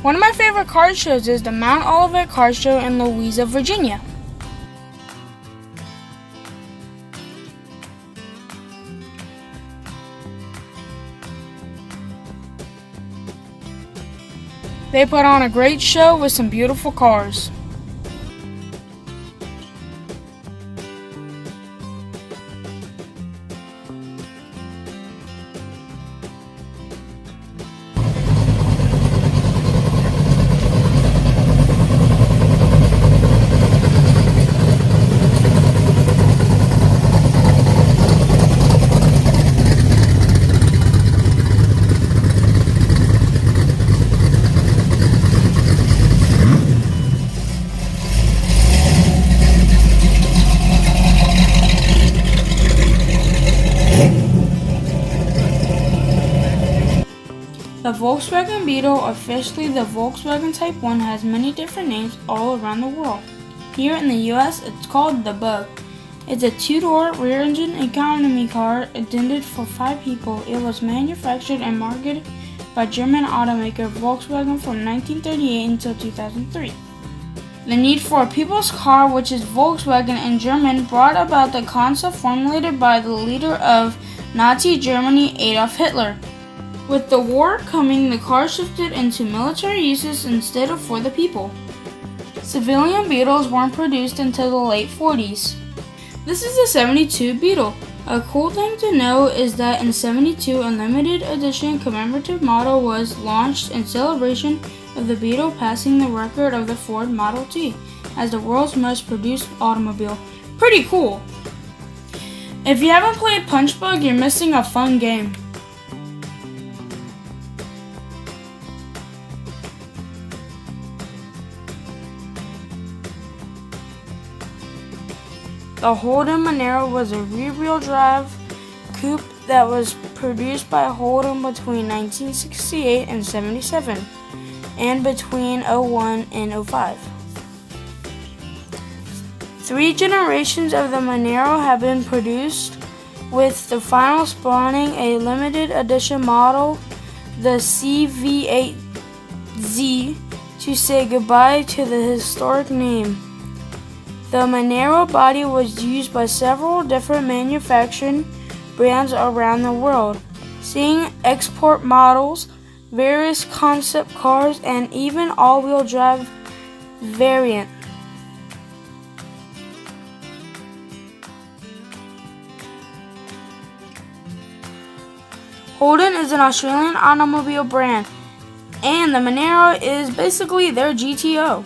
One of my favorite car shows is the Mount Olivet Car Show in Louisa, Virginia. They put on a great show with some beautiful cars. The Volkswagen Beetle, officially the Volkswagen Type 1, has many different names all around the world. Here in the US, it's called the Bug. It's a two-door, rear-engine economy car intended for 5 people. It was manufactured and marketed by German automaker Volkswagen from 1938 until 2003. The need for a people's car, which is Volkswagen in German, brought about the concept formulated by the leader of Nazi Germany, Adolf Hitler. With the war coming, the car shifted into military uses instead of for the people. Civilian Beetles weren't produced until the late 40s. This is the 72 Beetle. A cool thing to know is that in 72, a limited edition commemorative model was launched in celebration of the Beetle passing the record of the Ford Model T as the world's most produced automobile. Pretty cool! If you haven't played Punch Bug, you're missing a fun game. The Holden Monaro was a rear-wheel drive coupe that was produced by Holden between 1968 and 77 and between 01 and 05. 3 generations of the Monaro have been produced, with the final spawning a limited edition model, the CV8Z, to say goodbye to the historic name. The Monaro body was used by several different manufacturing brands around the world, seeing export models, various concept cars, and even all-wheel drive variant. Holden is an Australian automobile brand, and the Monaro is basically their GTO.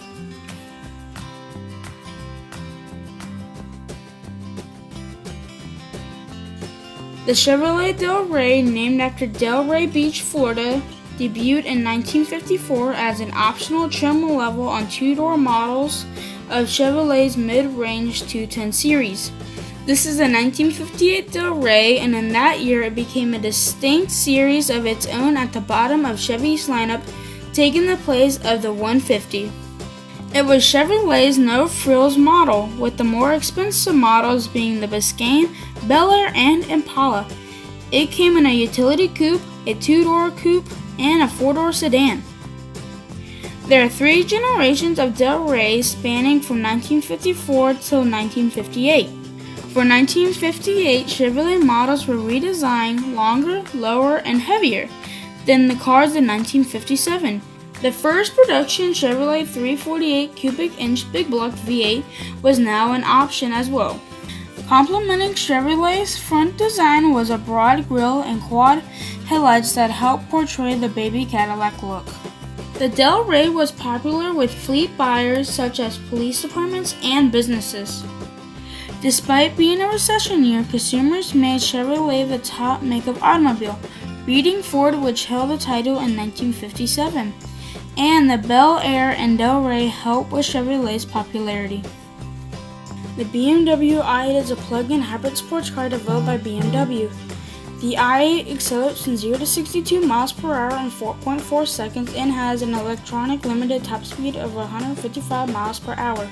The Chevrolet Delray, named after Delray Beach, Florida, debuted in 1954 as an optional trim level on two-door models of Chevrolet's mid-range 210 series. This is a 1958 Delray, and in that year it became a distinct series of its own at the bottom of Chevy's lineup, taking the place of the 150. It was Chevrolet's no-frills model, with the more expensive models being the Biscayne, Bel Air, and Impala. It came in a utility coupe, a two-door coupe, and a 4-door sedan. There are 3 generations of Delray spanning from 1954 till 1958. For 1958, Chevrolet models were redesigned longer, lower, and heavier than the cars in 1957. The first production Chevrolet 348 cubic inch big block V8 was now an option as well. Complementing Chevrolet's front design was a broad grille and quad headlights that helped portray the baby Cadillac look. The Delray was popular with fleet buyers such as police departments and businesses. Despite being a recession year, consumers made Chevrolet the top make-up automobile, beating Ford, which held the title in 1957. And the Bel Air and Delray helped with Chevrolet's popularity. The BMW i8 is a plug-in hybrid sports car developed by BMW. The i8 accelerates from 0 to 62 miles per hour in 4.4 seconds and has an electronic limited top speed of 155 miles per hour.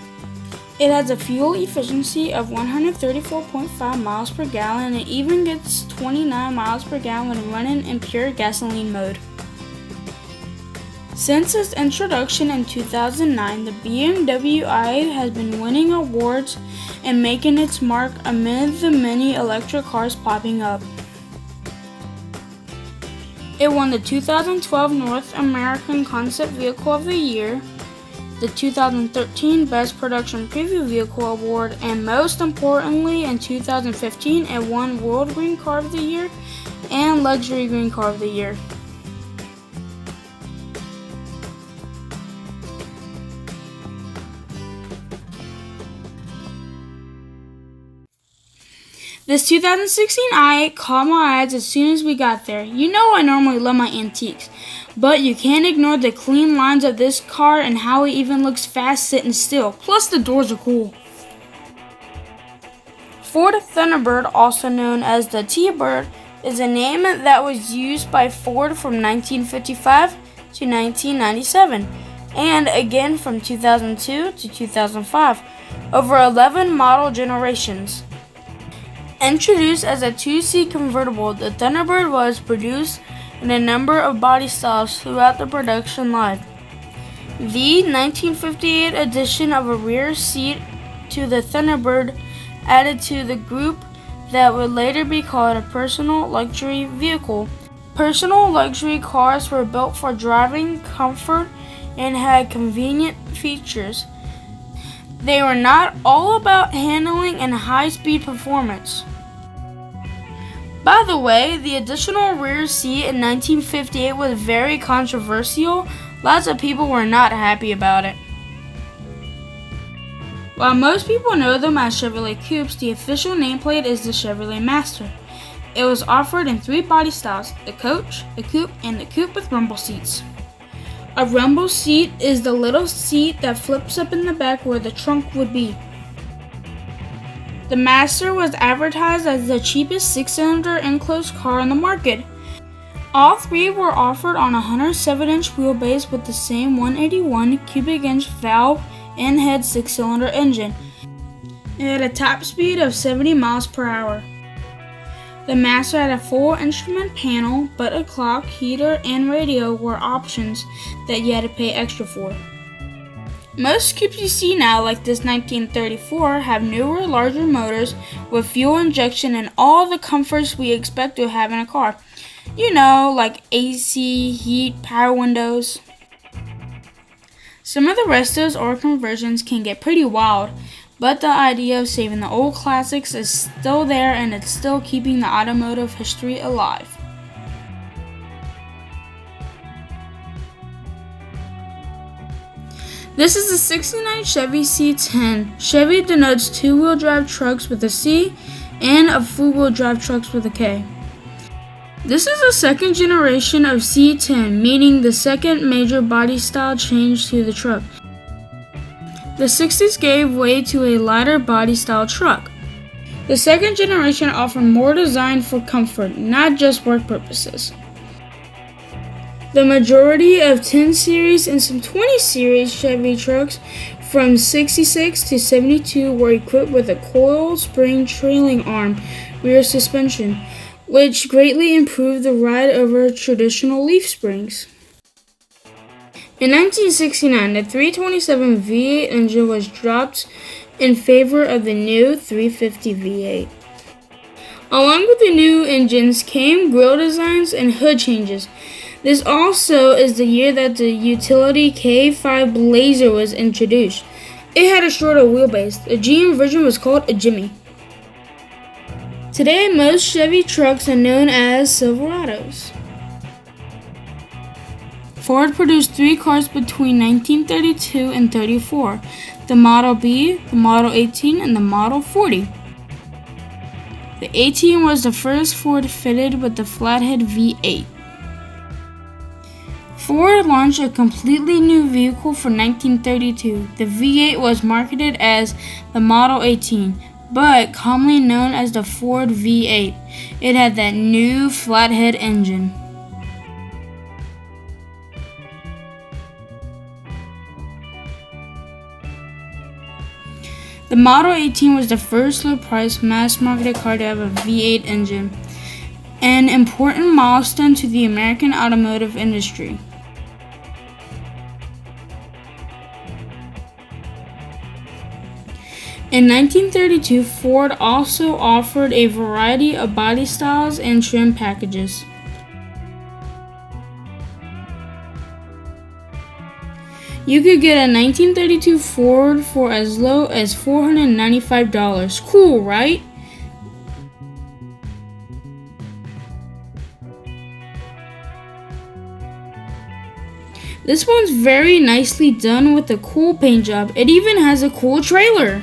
It has a fuel efficiency of 134.5 miles per gallon, and it even gets 29 miles per gallon when running in pure gasoline mode. Since its introduction in 2009, the BMW i8 has been winning awards and making its mark amid the many electric cars popping up. It won the 2012 North American Concept Vehicle of the Year, the 2013 Best Production Preview Vehicle Award, and most importantly, in 2015, it won World Green Car of the Year and Luxury Green Car of the Year. This 2016 i8 caught my eyes as soon as we got there. You know I normally love my antiques, but you can't ignore the clean lines of this car and how it even looks fast sitting still. Plus the doors are cool. Ford Thunderbird, also known as the T-Bird, is a name that was used by Ford from 1955 to 1997, and again from 2002 to 2005, over 11 model generations. Introduced as a two-seat convertible, the Thunderbird was produced in a number of body styles throughout the production line. The 1958 addition of a rear seat to the Thunderbird added to the group that would later be called a personal luxury vehicle. Personal luxury cars were built for driving comfort and had convenient features. They were not all about handling and high-speed performance. By the way, the additional rear seat in 1958 was very controversial. Lots of people were not happy about it. While most people know them as Chevrolet Coupes, the official nameplate is the Chevrolet Master. It was offered in 3 body styles: the Coach, the Coupe, and the Coupe with rumble seats. A rumble seat is the little seat that flips up in the back where the trunk would be. The Master was advertised as the cheapest 6-cylinder enclosed car on the market. All 3 were offered on a 107-inch wheelbase with the same 181 cubic inch valve and head 6-cylinder engine. It had a top speed of 70 miles per hour. The Master had a full instrument panel, but a clock, heater, and radio were options that you had to pay extra for. Most coupes you see now, like this 1934, have newer, larger motors with fuel injection and all the comforts we expect to have in a car. You know, like AC, heat, power windows. Some of the restos or conversions can get pretty wild, but the idea of saving the old classics is still there, and it's still keeping the automotive history alive. This is a '69 Chevy C10. Chevy denotes two-wheel drive trucks with a C and a four-wheel drive trucks with a K. This is a second generation of C10, meaning the second major body style change to the truck. The 60s gave way to a lighter body style truck. The second generation offered more design for comfort, not just work purposes. The majority of 10 Series and some 20 Series Chevy trucks from 66 to 72 were equipped with a coil spring trailing arm rear suspension, which greatly improved the ride over traditional leaf springs. In 1969, the 327 V8 engine was dropped in favor of the new 350 V8. Along with the new engines came grille designs and hood changes. This also is the year that the utility K5 Blazer was introduced. It had a shorter wheelbase. The GM version was called a Jimmy. Today, most Chevy trucks are known as Silverados. Ford produced 3 cars between 1932 and 34, the Model B, the Model 18, and the Model 40. The 18 was the first Ford fitted with the flathead V8. Ford launched a completely new vehicle for 1932. The V8 was marketed as the Model 18, but commonly known as the Ford V8. It had that new flathead engine. The Model 18 was the first low-priced, mass-marketed car to have a V8 engine, an important milestone to the American automotive industry. In 1932, Ford also offered a variety of body styles and trim packages. You could get a 1932 Ford for as low as $495. Cool, right? This one's very nicely done with a cool paint job. It even has a cool trailer.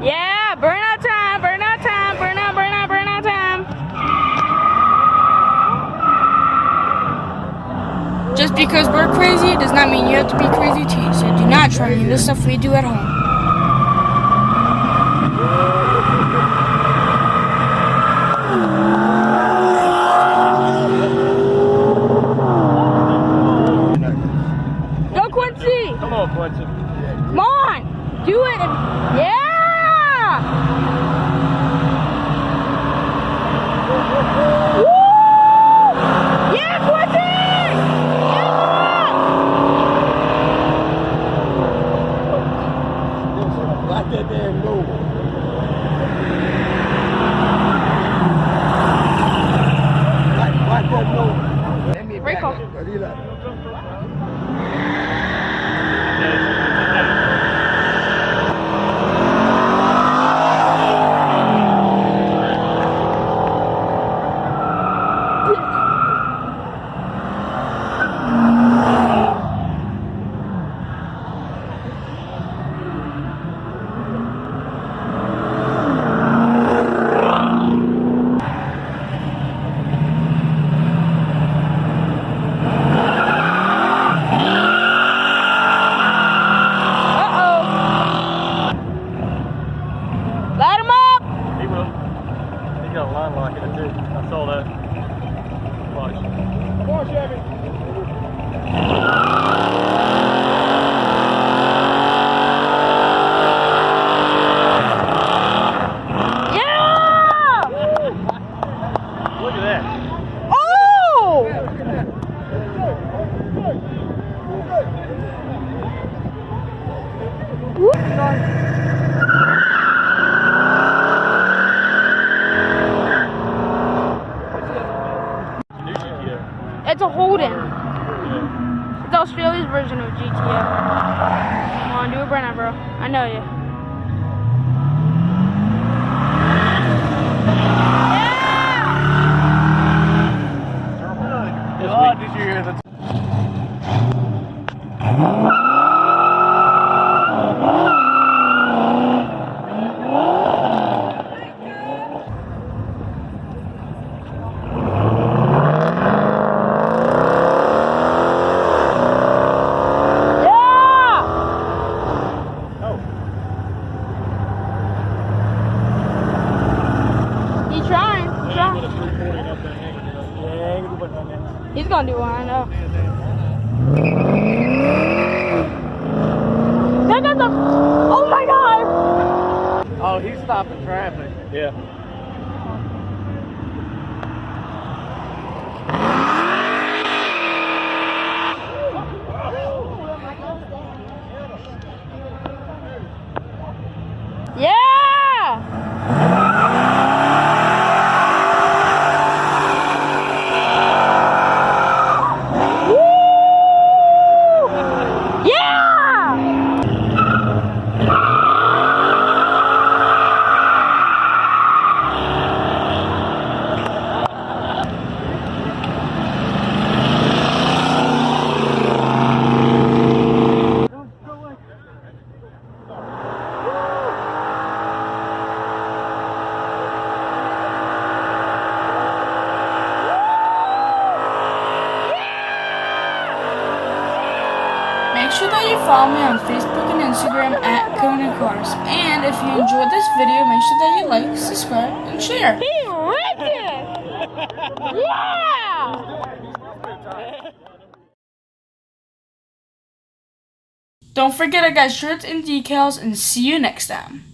Yeah, burnout time, burnout time, burnout, burnout, burnout time. Just because we're crazy does not mean you have to be crazy too, so do not try any of the stuff we do at home. Go Quincy! Come on, Quincy. Come on! Do it! Yeah! Woo! Yeah, Quincy! Like that damn move. Like that move. Brake off. I saw that. Watch. Come on, Chevy. Yeah! Look at that. Oh! It's a Holden. It's Australia's version of GTO. Come on, do a burnout, bro. I know you. Yeah! Oh, did you hear that? He's gonna do one, I know. There goes the. Oh my god! Oh, he's stopping traffic. Yeah. Yeah! Make sure that you follow me on Facebook and Instagram at Koen-N-Kars. And if you enjoyed this video, make sure that you like, subscribe, and share. He ripped it! Yeah! Don't forget I got shirts and decals, and see you next time.